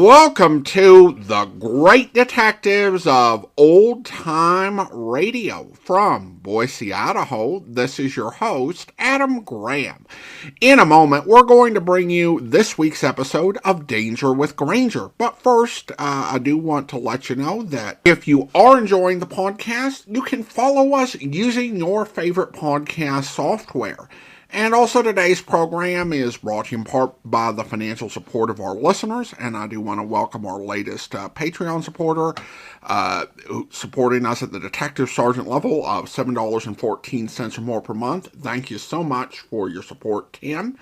Welcome to the Great Detectives of Old Time Radio. From Boise, Idaho, this is your host, Adam Graham. In a moment, we're going to bring you this week's episode of Danger with Grainger. But first, I do want to let you know that if you are enjoying the podcast, you can follow us using your favorite podcast software. And also today's program is brought to you in part by the financial support of our listeners, and I do want to welcome our latest Patreon supporter, supporting us at the Detective Sergeant level of $7.14 or more per month. Thank you so much for your support, Tim.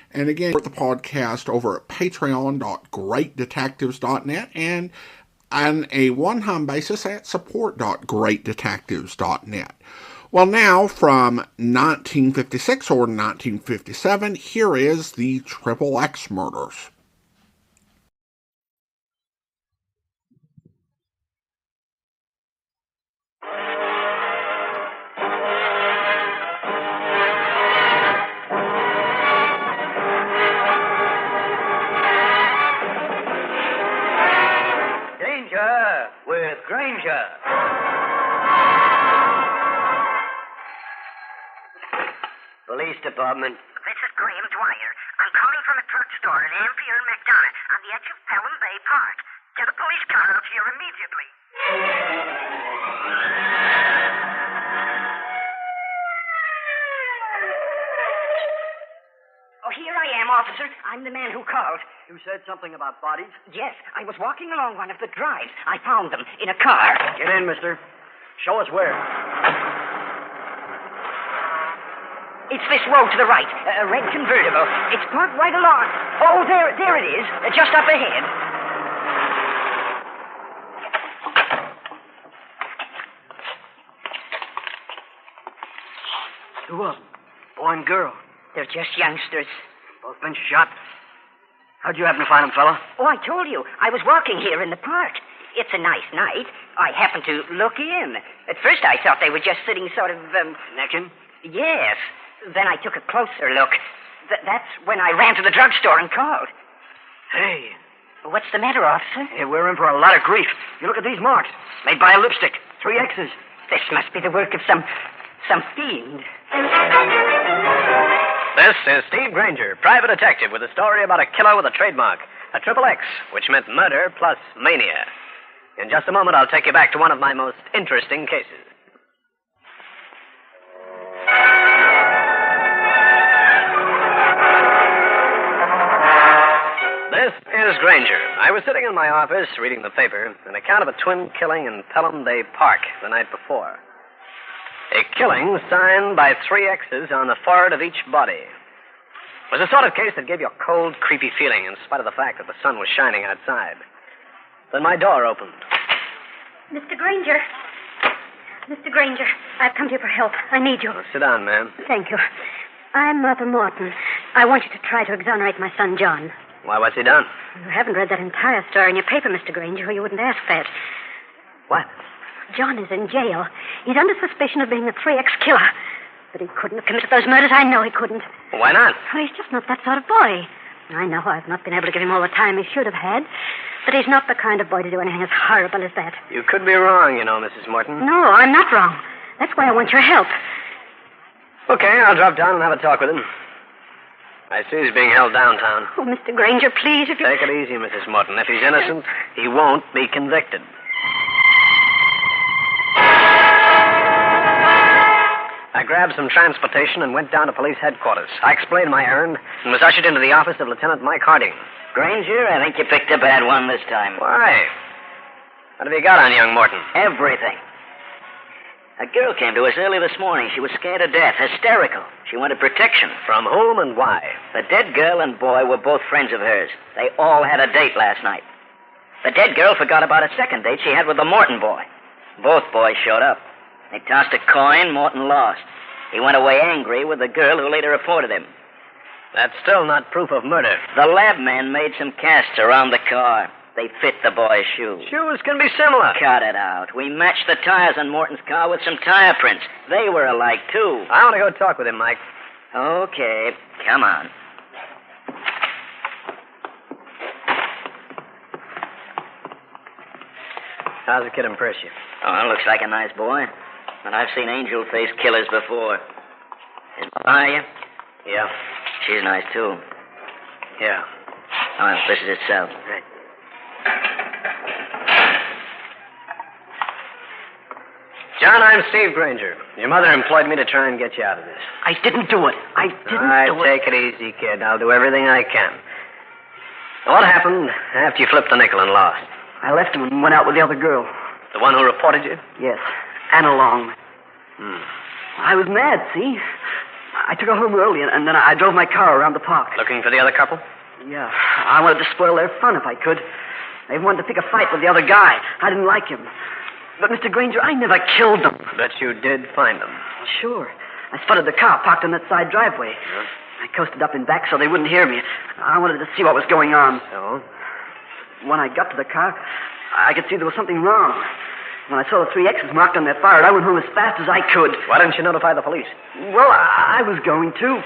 And again, support the podcast over at patreon.greatdetectives.net and on a one-time basis at support.greatdetectives.net. Well, now, from 1956 or 1957, here is the Triple X murders. Danger with Grainger. Police Department. This is Graham Dwyer. I'm calling from a drugstore in Ampere and McDonough on the edge of Pelham Bay Park. Get a police car out here immediately. Oh, here I am, officer. I'm the man who called. You said something about bodies? Yes, I was walking along one of the drives. I found them in a car. Get in, mister. Show us where. It's this road to the right, a red convertible. It's parked right along. Oh, there it is, just up ahead. Two of them, boy and girl. They're just youngsters. Both been shot. How'd you happen to find them, fella? Oh, I told you, I was walking here in the park. It's a nice night. I happened to look in. At first I thought they were just sitting sort of, Necking? Yes. Then I took a closer look. That's when I ran to the drugstore and called. Hey. What's the matter, officer? Hey, we're in for a lot of grief. You look at these marks. Made by a lipstick. 3 X's. This must be the work of some fiend. This is Steve Grainger, private detective, with a story about a killer with a trademark, a Triple X, which meant murder plus mania. In just a moment, I'll take you back to one of my most interesting cases. This is Grainger. I was sitting in my office reading the paper, an account of a twin killing in Pelham Bay Park the night before. A killing signed by 3 X's on the forehead of each body. It was the sort of case that gave you a cold, creepy feeling in spite of the fact that the sun was shining outside. Then my door opened. Mr. Grainger. Mr. Grainger, I've come to you for help. I need you. Well, sit down, ma'am. Thank you. I'm Mother Morton. I want you to try to exonerate my son, John. Why, what's he done? You haven't read that entire story in your paper, Mr. Grainger, or you wouldn't ask that. What? John is in jail. He's under suspicion of being the 3X killer. But he couldn't have committed those murders. I know he couldn't. Why not? Well, he's just not that sort of boy. I know I've not been able to give him all the time he should have had. But he's not the kind of boy to do anything as horrible as that. You could be wrong, you know, Mrs. Morton. No, I'm not wrong. That's why I want your help. Okay, I'll drop down and have a talk with him. I see he's being held downtown. Oh, Mr. Grainger, please, if you... Take it easy, Mrs. Morton. If he's innocent, he won't be convicted. I grabbed some transportation and went down to police headquarters. I explained my errand and was ushered into the office of Lieutenant Mike Harding. Grainger, I think you picked a bad one this time. Why? What have you got on young Morton? Everything. A girl came to us early this morning. She was scared to death, hysterical. She wanted protection. From whom and why? The dead girl and boy were both friends of hers. They all had a date last night. The dead girl forgot about a second date she had with the Morton boy. Both boys showed up. They tossed a coin. Morton lost. He went away angry with the girl who later reported him. That's still not proof of murder. The lab man made some casts around the car. They fit the boy's shoes. Shoes can be similar. Cut it out. We matched the tires on Morton's car with some tire prints. They were alike, too. I want to go talk with him, Mike. Okay, come on. How's the kid impress you? Oh, looks like a nice boy. But I've seen angel-faced killers before. His mother, are you? Yeah. She's nice, too. Yeah. Oh, this is itself. Right. John, I'm Steve Grainger. Your mother employed me to try and get you out of this. I didn't do it. I didn't All right, do it. take it easy, kid. I'll do everything I can. What happened after you flipped the nickel and lost? I left him and went out with the other girl. The one who reported you? Yes, Anna Long. Hmm. I was mad, see? I took her home early, and then I drove my car around the park. Looking for the other couple? Yeah, I wanted to spoil their fun if I could. They wanted to pick a fight with the other guy. I didn't like him. But, Mr. Grainger, I never killed them. Bet you did find them. Sure. I spotted the car parked on that side driveway. Yeah. I coasted up in back so they wouldn't hear me. I wanted to see what was going on. So? When I got to the car, I could see there was something wrong. When I saw the 3 X's marked on their fire, I went home as fast as I could. Why didn't you notify the police? Well, I was going to.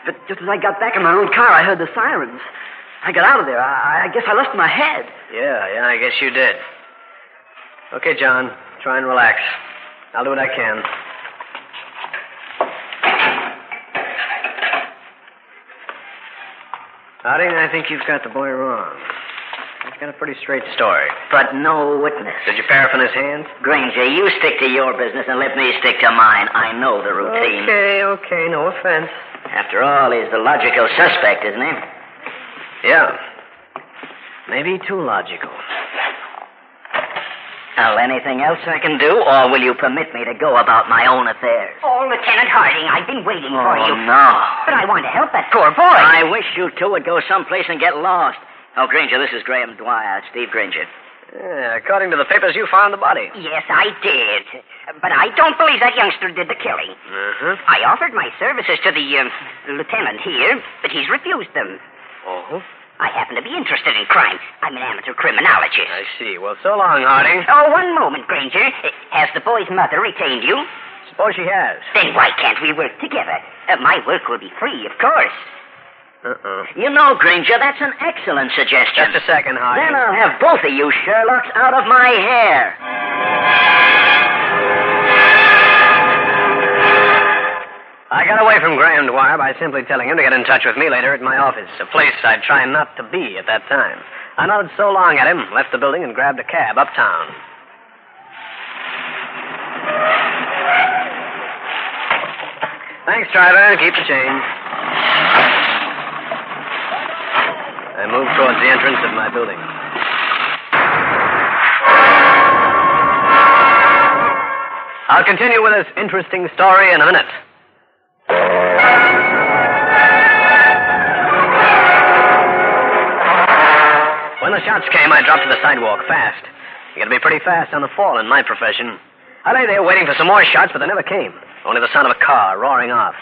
But just as I got back in my own car, I heard the sirens. I got out of there. I guess I lost my head. Yeah, I guess you did. Okay, John, try and relax. I'll do what I can. Harding, I think you've got the boy wrong. He's got a pretty straight story. But no witness. Did you paraffin his hands? Grainger, you stick to your business and let me stick to mine. I know the routine. Okay, no offense. After all, he's the logical suspect, isn't he? Yeah. Maybe too logical. Well, anything else I can do, or will you permit me to go about my own affairs? Oh, Lieutenant Harding, I've been waiting for you. Oh, no. But I want to help that poor boy. I wish you two would go someplace and get lost. Oh, Grainger, this is Graham Dwyer, Steve Grainger. Yeah, according to the papers, you found the body. Yes, I did. But I don't believe that youngster did the killing. Uh-huh. I offered my services to the lieutenant here, but he's refused them. Oh? I happen to be interested in crime. I'm an amateur criminologist. I see. Well, so long, Harding. Oh, one moment, Grainger. Has the boy's mother retained you? Suppose she has. Then why can't we work together? My work will be free, of course. You know, Grainger, that's an excellent suggestion. Just a second, Harding. Then I'll have both of you Sherlocks out of my hair. I got away from Graham Dwyer by simply telling him to get in touch with me later at my office, a place I'd try not to be at that time. I nodded so long at him, left the building, and grabbed a cab uptown. Thanks, driver. Keep the change. I moved towards the entrance of my building. I'll continue with this interesting story in a minute. When the shots came, I dropped to the sidewalk fast. You gotta be pretty fast on the fall in my profession. I lay there waiting for some more shots, but they never came. Only the sound of a car roaring off.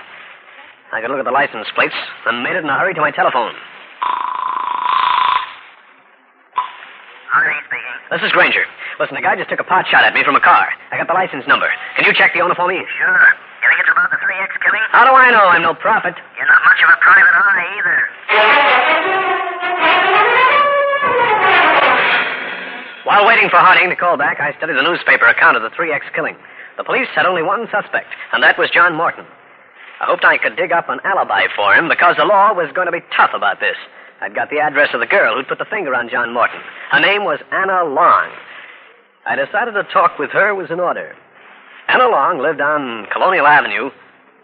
I could look at the license plates and made it in a hurry to my telephone. Harding speaking. This is Grainger. Listen, the guy just took a pot shot at me from a car. I got the license number. Can you check the owner for me? Sure. You think it's about the 3X killing? How do I know? I'm no prophet. You're not much of a private eye, either. While waiting for Harding to call back, I studied the newspaper account of the 3X killing. The police had only one suspect, and that was John Morton. I hoped I could dig up an alibi for him because the law was going to be tough about this. I'd got the address of the girl who'd put the finger on John Morton. Her name was Anna Long. I decided to talk with her was in order. Anna Long lived on Colonial Avenue,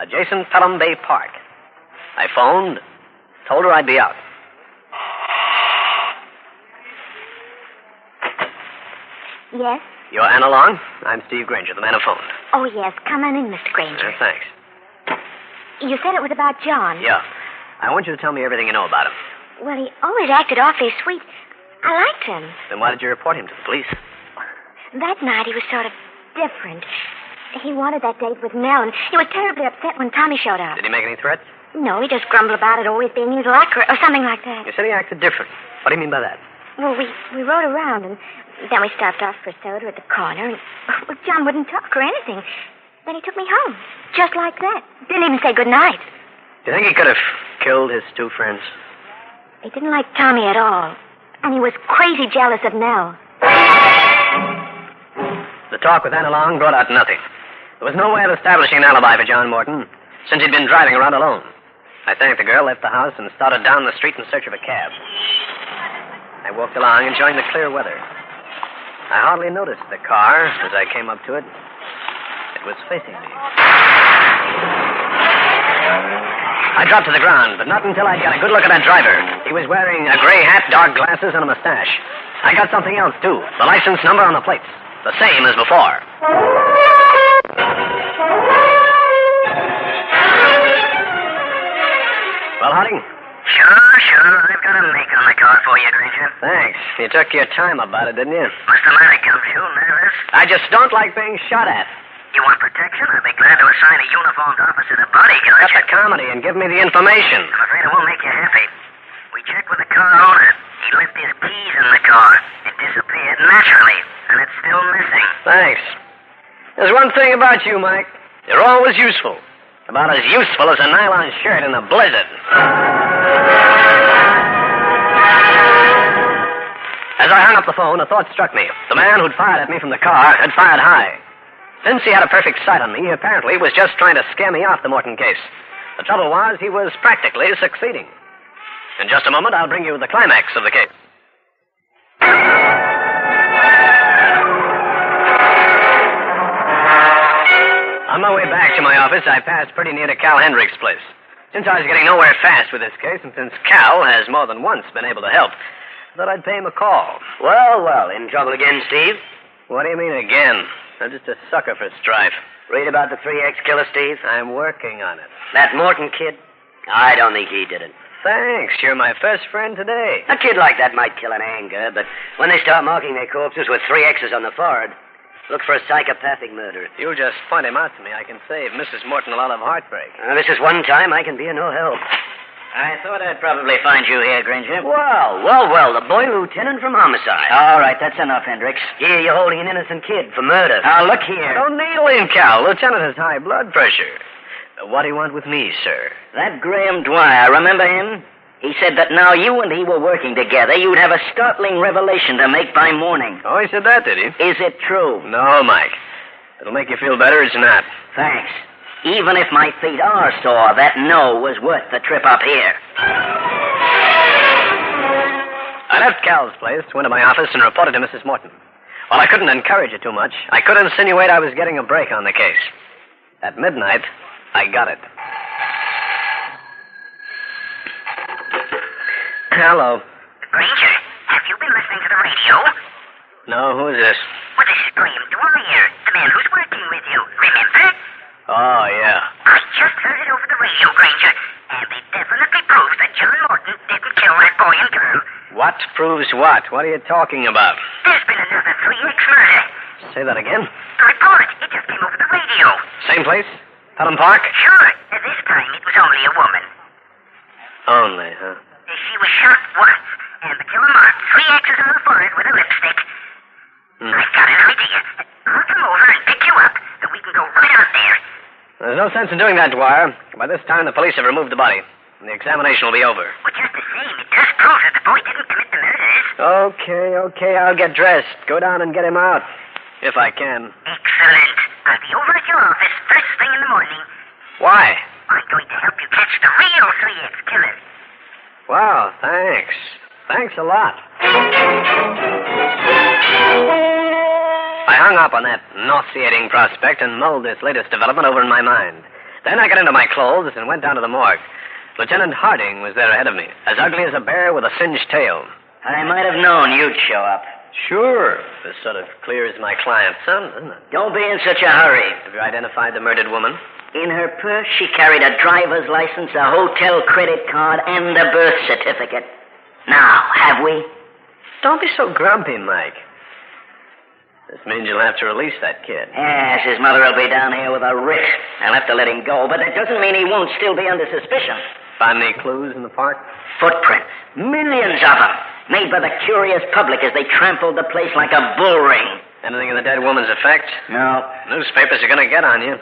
adjacent Pelham Bay Park. I phoned, told her I'd be out. Yes? You're Anna Long? I'm Steve Grainger, the man who phoned. Oh, yes. Come on in, Mr. Grainger. Thanks. You said it was about John. Yeah. I want you to tell me everything you know about him. Well, he always acted awfully sweet. I liked him. Then why did you report him to the police? That night he was sort of different. He wanted that date with Nell, and he was terribly upset when Tommy showed up. Did he make any threats? No, he just grumbled about it always being his luck or something like that. You said he acted different. What do you mean by that? Well, we rode around, and then we stopped off for soda at the corner, and John wouldn't talk or anything. Then he took me home, just like that. Didn't even say good night. Do you think he could have killed his two friends? He didn't like Tommy at all, and he was crazy jealous of Nell. The talk with Anna Long brought out nothing. There was no way of establishing an alibi for John Morton, since he'd been driving around alone. I thanked the girl, left the house, and started down the street in search of a cab. I walked along, enjoying the clear weather. I hardly noticed the car as I came up to it. It was facing me. I dropped to the ground, but not until I got a good look at that driver. He was wearing a gray hat, dark glasses, and a mustache. I got something else, too. The license number on the plates. The same as before. Well, Harding? Sure. I've got a make on the car for you, Grainger. Thanks. You took your time about it, didn't you? What's the matter, Gumshoe? Nervous? I just don't like being shot at. You want protection? I'd be glad to assign a uniformed officer to bodyguard Cut the comedy and give me the information. I'm afraid it won't make you happy. We checked with the car owner. He left his keys in the car. It disappeared naturally, and it's still missing. Thanks. There's one thing about you, Mike. You're always useful. About as useful as a nylon shirt in a blizzard. As I hung up the phone, a thought struck me. The man who'd fired at me from the car had fired high. Since he had a perfect sight on me, he apparently was just trying to scare me off the Morton case. The trouble was, he was practically succeeding. In just a moment, I'll bring you the climax of the case. On my way back to my office, I passed pretty near to Cal Hendrick's place. Since I was getting nowhere fast with this case, and since Cal has more than once been able to help, I thought I'd pay him a call. Well, in trouble again, Steve? What do you mean again? I'm just a sucker for strife. Read about the 3X killer, Steve? I'm working on it. That Morton kid? I don't think he did it. Thanks. You're my first friend today. A kid like that might kill in anger, but when they start marking their corpses with 3 X's on the forehead, look for a psychopathic murderer. You just point him out to me. I can save Mrs. Morton a lot of heartbreak. This is one time I can be of no help. I thought I'd probably find you here, Grainger. Well, the boy lieutenant from homicide. All right, that's enough, Hendricks. Yeah, you're holding an innocent kid for murder. Now, look here. Don't needle him, Cal. Lieutenant has high blood pressure. What do you want with me, sir? That Graham Dwyer, remember him? He said that now you and he were working together, you'd have a startling revelation to make by morning. Oh, he said that, did he? Is it true? No, Mike. It'll make you feel better, it's not. Thanks. Even if my feet are sore, that no was worth the trip up here. I left Cal's place, went to my office, and reported to Mrs. Morton. While I couldn't encourage it too much, I could insinuate I was getting a break on the case. At midnight, I got it. Hello. Grainger, have you been listening to the radio? No, who is this? Well, this is Graham Dwyer, the man who's working with you. Remember? Oh, yeah. I just heard it over the radio, Grainger, and it definitely proves that John Morton didn't kill that boy and girl. What proves what? What are you talking about? There's been another 3X murder. Say that again. The report, it just came over the radio. Same place? Pelham Park? Sure. This time it was only a woman. Only, huh? She was shot once, and the killer marked 3 X's on the forehead with a lipstick. I've got an idea. I'll come over and pick you up, and we can go right out there. There's no sense in doing that, Dwyer. By this time, the police have removed the body, and the examination will be over. Well, just the same, it does prove that the boy didn't commit the murders. Okay, I'll get dressed. Go down and get him out. If I can. Excellent. I'll be over at your office first thing in the morning. Why? I'm going to help you catch the real 3X killer. Wow, thanks. Thanks a lot. I hung up on that nauseating prospect and mulled this latest development over in my mind. Then I got into my clothes and went down to the morgue. Lieutenant Harding was there ahead of me, as ugly as a bear with a singed tail. I might have known you'd show up. Sure. This sort of clears my client's son, doesn't it? Don't be in such a hurry. Have you identified the murdered woman? In her purse, she carried a driver's license, a hotel credit card, and a birth certificate. Now, have we? Don't be so grumpy, Mike. This means you'll have to release that kid. Yes, his mother will be down here with a writ. I'll have to let him go, but that doesn't mean he won't still be under suspicion. Find any clues in the park? Footprints. Millions of them. Made by the curious public as they trampled the place like a bull ring. Anything in the dead woman's effects? No. Newspapers are going to get on you.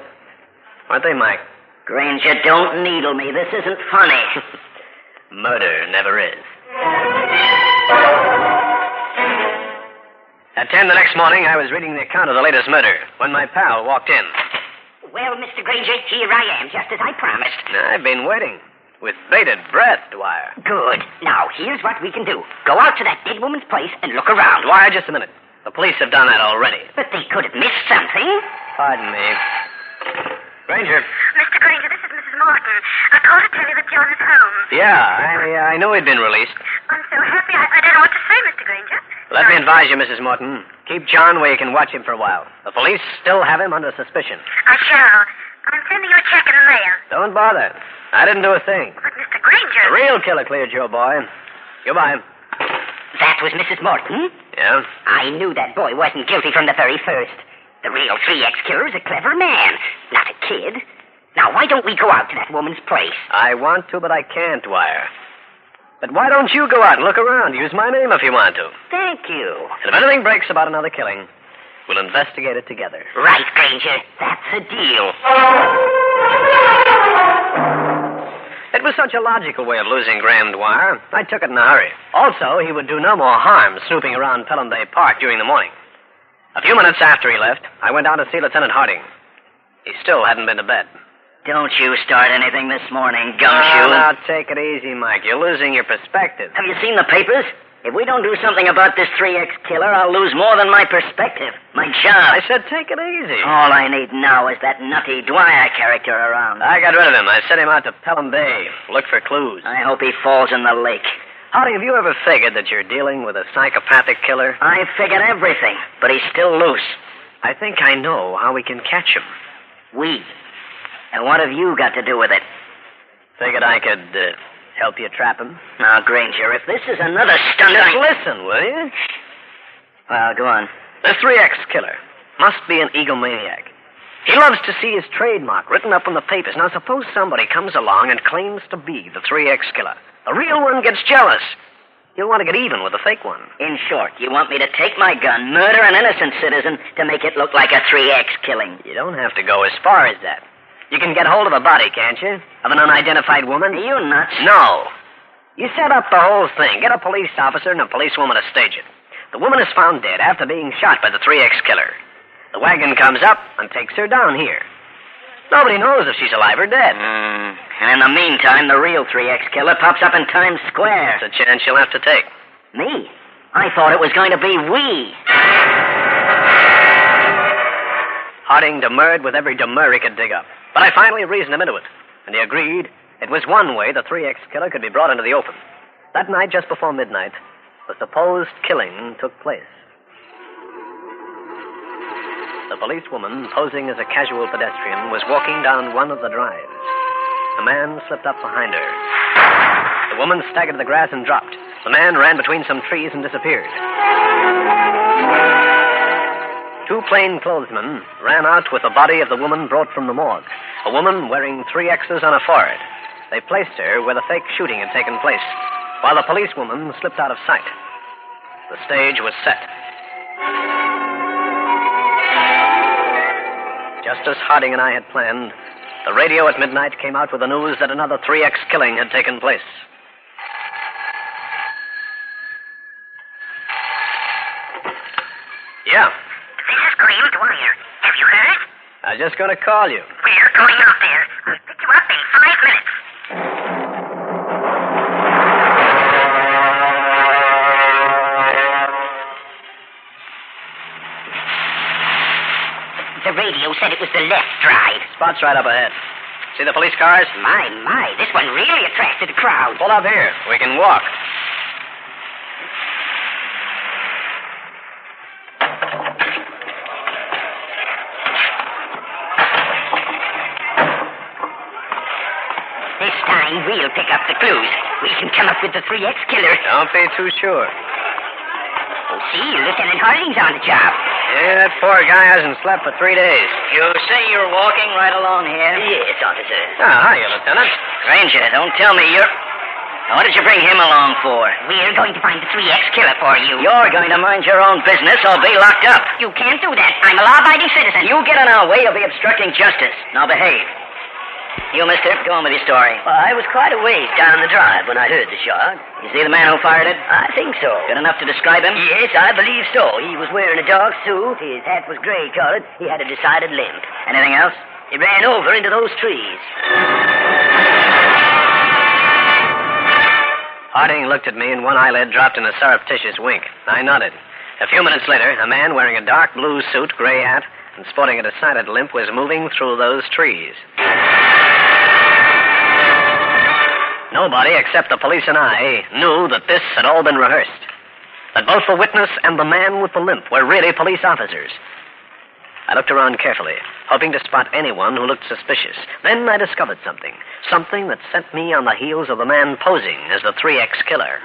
Aren't they, Mike? Grainger, don't needle me. This isn't funny. Murder never is. At 10 the next morning, I was reading the account of the latest murder when my pal walked in. Well, Mr. Grainger, here I am, just as I promised. I've been waiting with bated breath, Dwyer. Good. Now, here's what we can do. Go out to that dead woman's place and look around. Dwyer, just a minute. The police have done that already. But they could have missed something. Pardon me. Grainger. Mr. Grainger, this is Mrs. Morton. I called to tell you that John is home. Yeah, I knew he'd been released. I'm so happy. I don't know what to say, Mr. Grainger. Let me advise you, Mrs. Morton. Keep John where you can watch him for a while. The police still have him under suspicion. I shall. I'm sending you a check in the mail. Don't bother. I didn't do a thing. But, Mr. Grainger... The real killer cleared your boy. Goodbye. That was Mrs. Morton? Yeah? I knew that boy wasn't guilty from the very first. The real 3X killer is a clever man, not a kid. Now, why don't we go out to that woman's place? I want to, but I can't, Dwyer. But why don't you go out and look around? Use my name if you want to. Thank you. And if anything breaks about another killing, we'll investigate it together. Right, Grainger. That's a deal. It was such a logical way of losing Graham Dwyer, I took it in a hurry. Also, he would do no more harm snooping around Pelham Bay Park during the morning. A few minutes after he left, I went down to see Lieutenant Harding. He still hadn't been to bed. Don't you start anything this morning, gumshoe. Now, take it easy, Mike. You're losing your perspective. Have you seen the papers? If we don't do something about this 3X killer, I'll lose more than my perspective. My job. I said take it easy. All I need now is that nutty Dwyer character around. I got rid of him. I sent him out to Pelham Bay. Look for clues. I hope he falls in the lake. Howdy, have you ever figured that you're dealing with a psychopathic killer? I figured everything, but he's still loose. I think I know how we can catch him. We? And what have you got to do with it? Figured I could help you trap him. Now, Grainger, if this is another stunt... Just listen, will you? Well, go on. The 3X killer must be an egomaniac. He loves to see his trademark written up in the papers. Now, suppose somebody comes along and claims to be the 3X killer. The real one gets jealous. He'll want to get even with the fake one. In short, you want me to take my gun, murder an innocent citizen to make it look like a 3X killing. You don't have to go as far as that. You can get hold of a body, can't you? Of an unidentified woman? Are you nuts? No. You set up the whole thing. Get a police officer and a policewoman to stage it. The woman is found dead after being shot by the 3X killer. The wagon comes up and takes her down here. Nobody knows if she's alive or dead. And in the meantime, the real 3X killer pops up in Times Square. It's a chance you'll have to take. Me? I thought it was going to be we. Harding demurred with every demur he could dig up. But I finally reasoned him into it, and he agreed it was one way the 3X killer could be brought into the open. That night, just before midnight, the supposed killing took place. The policewoman, posing as a casual pedestrian, was walking down one of the drives. A man slipped up behind her. The woman staggered to the grass and dropped. The man ran between some trees and disappeared. Two plainclothesmen ran out with the body of the woman brought from the morgue. A woman wearing 3 X's on her forehead. They placed her where the fake shooting had taken place, while the policewoman slipped out of sight. The stage was set. Just as Harding and I had planned, the radio at midnight came out with the news that another 3X killing had taken place. Yeah. This is Graham Dwyer. Have you heard? I was just going to call you. We're going out there. I'll pick you up in 5 minutes. The radio said it was the left drive. Spot's right up ahead. See the police cars? My, this one really attracted a crowd. Pull up here. We can walk. This time we'll pick up the clues. We can come up with the 3X killer. Don't be too sure. Oh, see, Lieutenant Harding's on the job. Yeah, that poor guy hasn't slept for 3 days. You say you're walking right along here? Yes, officer. Ah, hiya, Lieutenant. Grainger, don't tell me you're... What did you bring him along for? We're going to find the 3X killer for you. You're going to mind your own business or be locked up. You can't do that. I'm a law-abiding citizen. You get in our way, you'll be obstructing justice. Now behave. You, mister, go on with your story. Well, I was quite a ways down the drive when I heard the shot. You see the man who fired it? I think so. Good enough to describe him? Yes, I believe so. He was wearing a dark suit. His hat was gray-colored. He had a decided limp. Anything else? He ran over into those trees. Harding looked at me, and one eyelid dropped in a surreptitious wink. I nodded. A few minutes later, a man wearing a dark blue suit, gray hat, and sporting a decided limp was moving through those trees. Nobody except the police and I knew that this had all been rehearsed. That both the witness and the man with the limp were really police officers. I looked around carefully, hoping to spot anyone who looked suspicious. Then I discovered something. Something that sent me on the heels of the man posing as the 3X killer.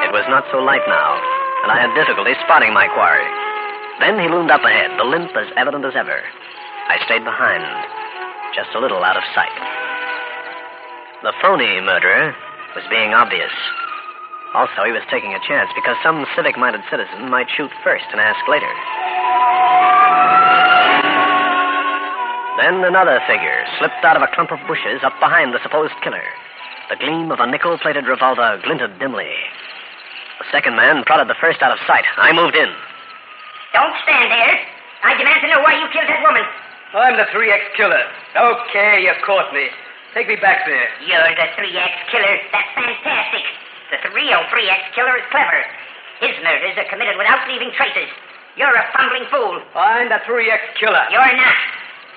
It was not so light now, and I had difficulty spotting my quarry. Then he loomed up ahead, the limp as evident as ever. I stayed behind, just a little out of sight. The phony murderer was being obvious. Also, he was taking a chance because some civic-minded citizen might shoot first and ask later. Then another figure slipped out of a clump of bushes up behind the supposed killer. The gleam of a nickel-plated revolver glinted dimly. The second man prodded the first out of sight. I moved in. Don't stand there. I demand to know why you killed that woman. I'm the 3X killer. Okay, you caught me. Take me back there. You're the 3X killer. That's fantastic. The real 3X killer is clever. His murders are committed without leaving traces. You're a fumbling fool. I'm the 3X killer. You're not.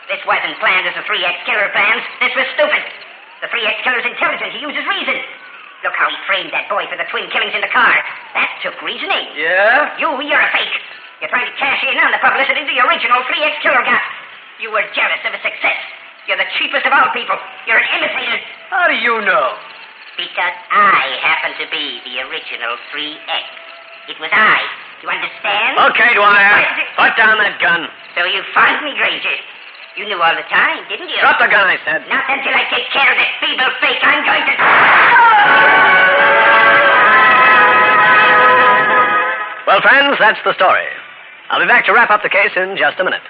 This wasn't planned as a 3X killer plans. This was stupid. The 3X killer's intelligent. He uses reason. Look how he framed that boy for the twin killings in the car. That took reasoning. Yeah? You're a fake. You're trying to cash in on the publicity the original 3X killer got. You were jealous of his success. You're the cheapest of all people. You're an imitator. How do you know? Because I happen to be the original 3X. It was I. You understand? Okay, Dwyer. Put down that gun. So you found me, Grainger. You knew all the time, didn't you? Drop the gun, I said. Not until I take care of this feeble fake. I'm going to... Well, friends, that's the story. I'll be back to wrap up the case in just a minute.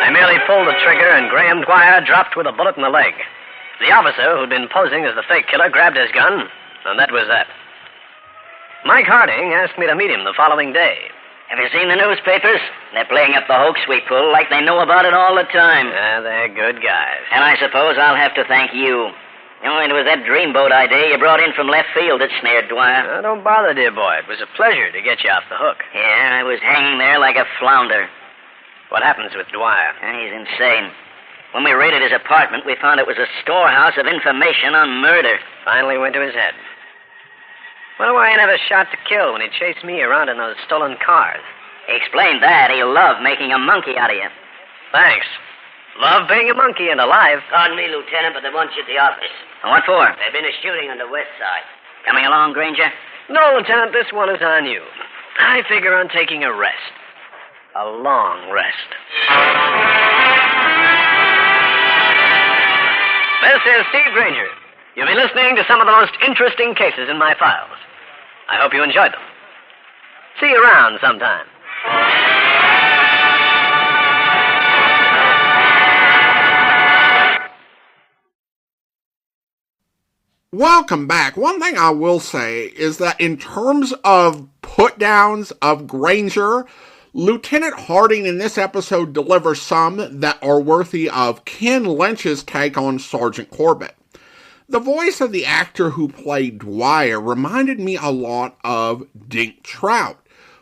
I merely pulled the trigger, and Graham Dwyer dropped with a bullet in the leg. The officer who'd been posing as the fake killer grabbed his gun, and that was that. Mike Harding asked me to meet him the following day. Have you seen the newspapers? They're playing up the hoax we pull like they know about it all the time. Yeah, they're good guys. And I suppose I'll have to thank you. It was that dreamboat idea you brought in from left field that snared Dwyer. Don't bother, dear boy. It was a pleasure to get you off the hook. Yeah, I was hanging there like a flounder. What happens with Dwyer? He's insane. When we raided his apartment, we found it was a storehouse of information on murder. Finally went to his head. Wonder why he never shot to kill when he chased me around in those stolen cars. He explained that. He loved making a monkey out of you. Thanks. Love being a monkey and alive. Pardon me, Lieutenant, but they want you at the office. And what for? There's been a shooting on the west side. Coming along, Grainger? No, Lieutenant, this one is on you. I figure on taking a rest. A long rest. This is Steve Grainger. You've been listening to some of the most interesting cases in my files. I hope you enjoyed them. See you around sometime. Welcome back. One thing I will say is that in terms of put-downs of Grainger, Lieutenant Harding in this episode delivers some that are worthy of Ken Lynch's take on Sergeant Corbett. The voice of the actor who played Dwyer reminded me a lot of Dink Trout,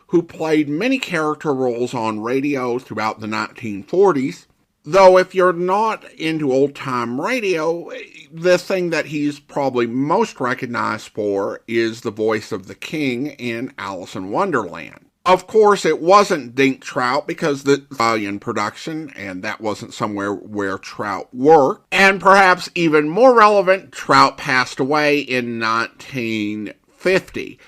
who played many character roles on radio throughout the 1940s. Though if you're not into old-time radio, the thing that he's probably most recognized for is the voice of the King in Alice in Wonderland. Of course, it wasn't Dink Trout because the in production, and that wasn't somewhere where Trout worked. And perhaps even more relevant, Trout passed away in 1950.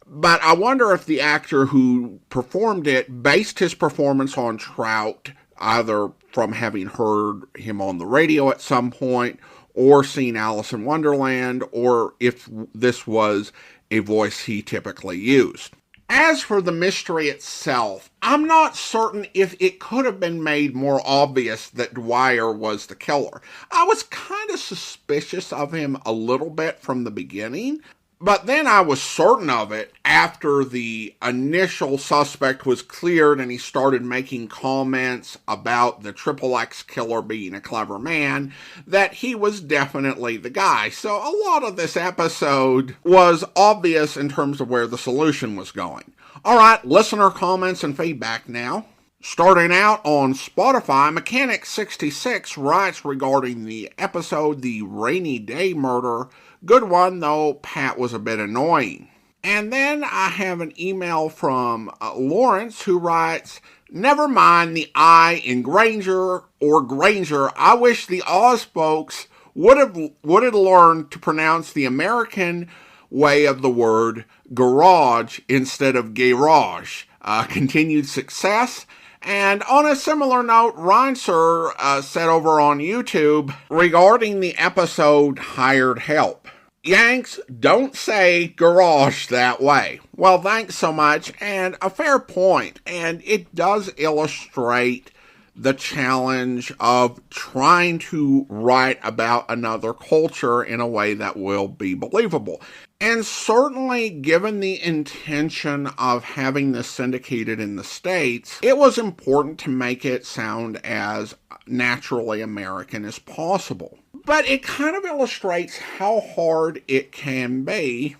But I wonder if the actor who performed it based his performance on Trout either from having heard him on the radio at some point or seen Alice in Wonderland, or if this was a voice he typically used. As for the mystery itself, I'm not certain if it could have been made more obvious that Dwyer was the killer. I was kind of suspicious of him a little bit from the beginning, but then I was certain of it after the initial suspect was cleared and he started making comments about the Triple X killer being a clever man, that he was definitely the guy. So a lot of this episode was obvious in terms of where the solution was going. Alright, listener comments and feedback now. Starting out on Spotify, Mechanic66 writes regarding the episode The Rainy Day Murder. Good one, though Pat was a bit annoying. And then I have an email from Lawrence who writes, never mind the I in Grainger or Grainger. I wish the Oz folks would have learned to pronounce the American way of the word garage instead of garage. Continued success. And on a similar note, Reinser said over on YouTube regarding the episode Hired Help. Yanks, don't say garage that way. Well, thanks so much, and a fair point, and it does illustrate the challenge of trying to write about another culture in a way that will be believable. And certainly, given the intention of having this syndicated in the States, it was important to make it sound as naturally American as possible. But it kind of illustrates how hard it can be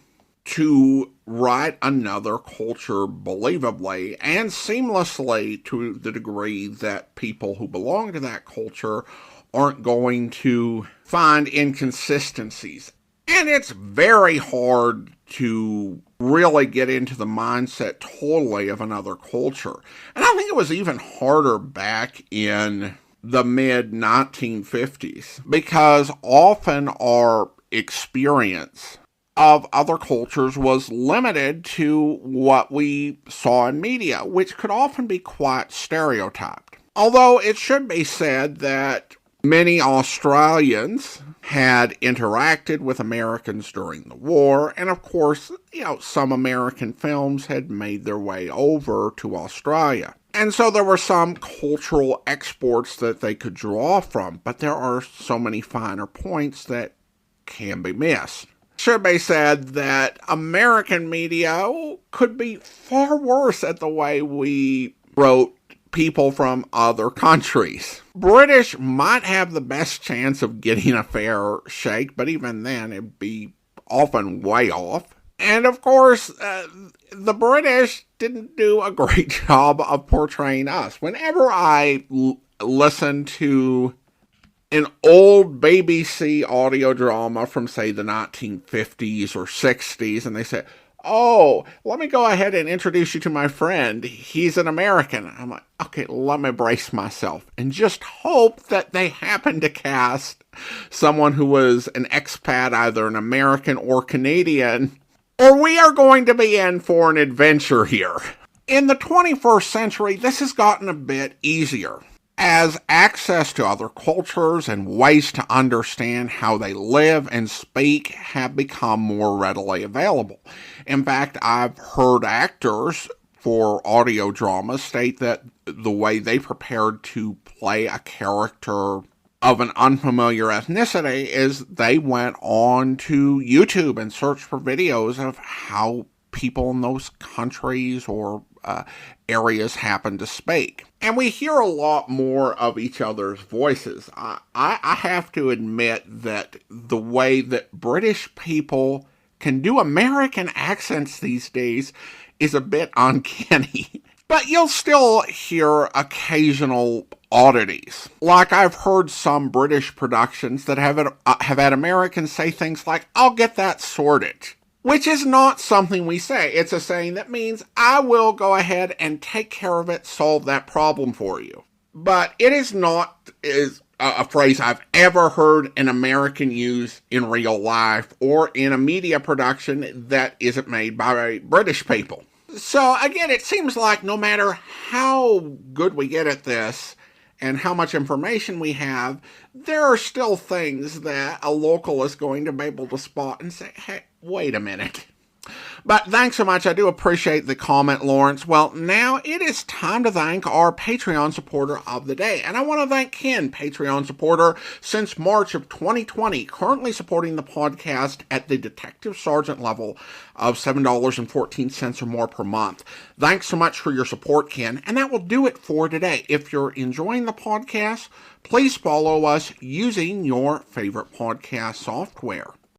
to write another culture believably and seamlessly to the degree that people who belong to that culture aren't going to find inconsistencies. And it's very hard to really get into the mindset totally of another culture. And I think it was even harder back in the mid-1950s, because often our experience of other cultures was limited to what we saw in media, which could often be quite stereotyped. Although it should be said that many Australians had interacted with Americans during the war, and of course, some American films had made their way over to Australia. And so there were some cultural exports that they could draw from, but there are so many finer points that can be missed. It should be said that American media could be far worse at the way we wrote people from other countries. British might have the best chance of getting a fair shake, but even then it'd be often way off. And of course, the British didn't do a great job of portraying us. Whenever I listen to an old BBC audio drama from, say, the 1950s or 60s, and they say, oh, let me go ahead and introduce you to my friend. He's an American. I'm like, okay, let me brace myself and just hope that they happen to cast someone who was an expat, either an American or Canadian, or we are going to be in for an adventure here. In the 21st century, this has gotten a bit easier, as access to other cultures and ways to understand how they live and speak have become more readily available. In fact, I've heard actors for audio dramas state that the way they prepared to play a character of an unfamiliar ethnicity is they went on to YouTube and searched for videos of how people in those countries or areas happen to speak. And we hear a lot more of each other's voices. I have to admit that the way that British people can do American accents these days is a bit uncanny. But you'll still hear occasional oddities. Like I've heard some British productions that have had Americans say things like, I'll get that sorted. Which is not something we say. It's a saying that means I will go ahead and take care of it, solve that problem for you. But it is not a phrase I've ever heard an American use in real life or in a media production that isn't made by British people. So again, it seems like no matter how good we get at this and how much information we have, there are still things that a local is going to be able to spot and say, hey, wait a minute. But thanks so much. I do appreciate the comment, Lawrence. Well, now it is time to thank our Patreon supporter of the day. And I want to thank Ken, Patreon supporter since March of 2020, currently supporting the podcast at the Detective Sergeant level of $7.14 or more per month. Thanks so much for your support, Ken. And that will do it for today. If you're enjoying the podcast, please follow us using your favorite podcast software.